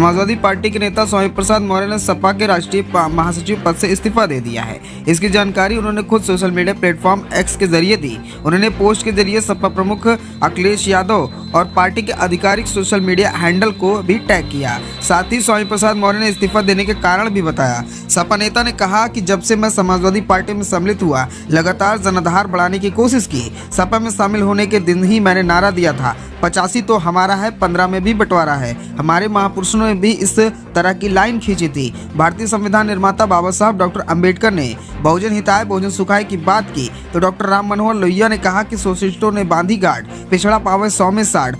Samajwadi party के नेता स्वामी प्रसाद मौर्य ने सपा के राष्ट्रीय महासचिव पद से इस्तीफा दे दिया है। इसकी जानकारी उन्होंने खुद सोशल मीडिया प्लेटफॉर्म एक्स के जरिए दी। उन्होंने पोस्ट के जरिए सपा प्रमुख अखिलेश यादव और पार्टी के आधिकारिक सोशल मीडिया हैंडल को भी टैग किया। साथ ही स्वामी प्रसाद मौर्य ने इस्तीफा देने के कारण भी बताया। सपा नेता ने कहा कि जब से मैं समाजवादी पार्टी में सम्मिलित हुआ, लगातार जनाधार बढ़ाने की कोशिश की। सपा में शामिल होने के दिन ही मैंने नारा दिया था, 85 तो हमारा है, 15 में भी बंटवारा है। हमारे महापुरुषों ने भी इस तरह की लाइन खींची थी। भारतीय संविधान निर्माता बाबा साहब डॉक्टर अंबेडकर ने बहुजन हिताय बहुजन सुखाय की बात की तो डॉक्टर राम मनोहर लोहिया ने कहा कि सोशलिस्टों ने बांधी गार्ड, पिछड़ा पावे 100 में 60।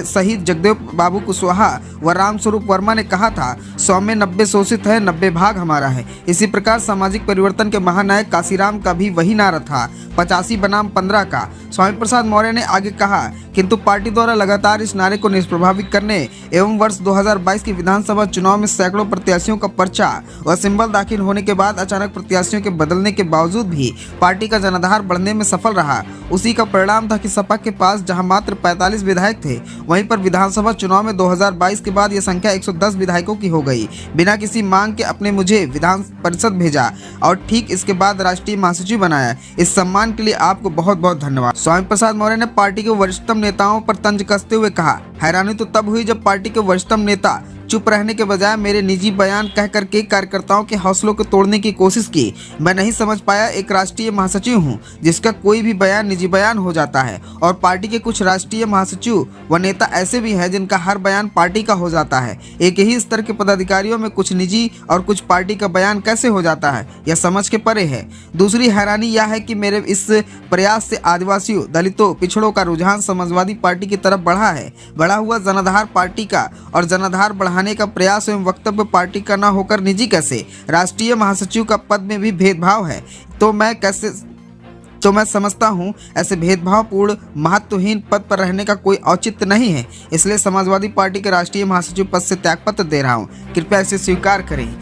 शहीद जगदेव बाबू कुशवाहा व राम स्वरूप वर्मा ने कहा था, 100 में 90 शोषित है, 90 भाग हमारा है। इसी प्रकार सामाजिक परिवर्तन के महानायक काशीराम का भी वही नारा था, 85 बनाम 15 का। स्वामी प्रसाद मौर्य ने आगे कहा, किंतु पार्टी द्वारा लगातार इस नारे को निष्प्रभावित करने एवं वर्ष 2022 की विधानसभा चुनाव में सैकड़ों प्रत्याशियों का पर्चा व सिंबल दाखिल होने के बाद अचानक प्रत्याशियों के बदलने के बावजूद भी पार्टी का जनाधार बढ़ने में सफल रहा। उसी का परिणाम था कि सपा के पास जहां मात्र 45 विधायक थे, वहीं पर विधानसभा चुनाव में 2022 के बाद यह संख्या 110 विधायकों की हो गई। बिना किसी मांग के अपने मुझे विधान परिषद भेजा और ठीक इसके बाद राष्ट्रीय महासचिव बनाया। इस सम्मान के लिए आपको बहुत बहुत धन्यवाद। स्वामी प्रसाद मौर्य ने पार्टी के वरिष्ठतम नेताओं पर तंज कसते हुए कहा, हैरानी तो तब हुई जब पार्टी के वरिष्ठतम नेता चुप रहने के बजाय मेरे निजी बयान कह करके कार्यकर्ताओं के हौसलों को तोड़ने की कोशिश की। मैं नहीं समझ पाया, एक राष्ट्रीय महासचिव हूं जिसका कोई भी बयान निजी बयान हो जाता है, और पार्टी के कुछ राष्ट्रीय महासचिव व नेता ऐसे भी हैं जिनका हर बयान पार्टी का हो जाता है। एक ही स्तर के पदाधिकारियों में कुछ निजी और कुछ पार्टी का बयान कैसे हो जाता है, यह समझ के परे है। दूसरी हैरानी यह है कि मेरे इस प्रयास से आदिवासियों, दलितों, पिछड़ों का रुझान समाजवादी पार्टी की तरफ बढ़ा है। बढ़ा हुआ जनाधार पार्टी का और जनाधार बढ़ाने का प्रयास एवं वक्तव्य पार्टी का न होकर निजी कैसे? राष्ट्रीय महासचिव का पद में भी भेदभाव है तो मैं समझता हूं ऐसे भेदभावपूर्ण महत्वहीन पद पर रहने का कोई औचित्य नहीं है। इसलिए समाजवादी पार्टी के राष्ट्रीय महासचिव पद से त्यागपत्र दे रहा हूं। कृपया इसे स्वीकार करें।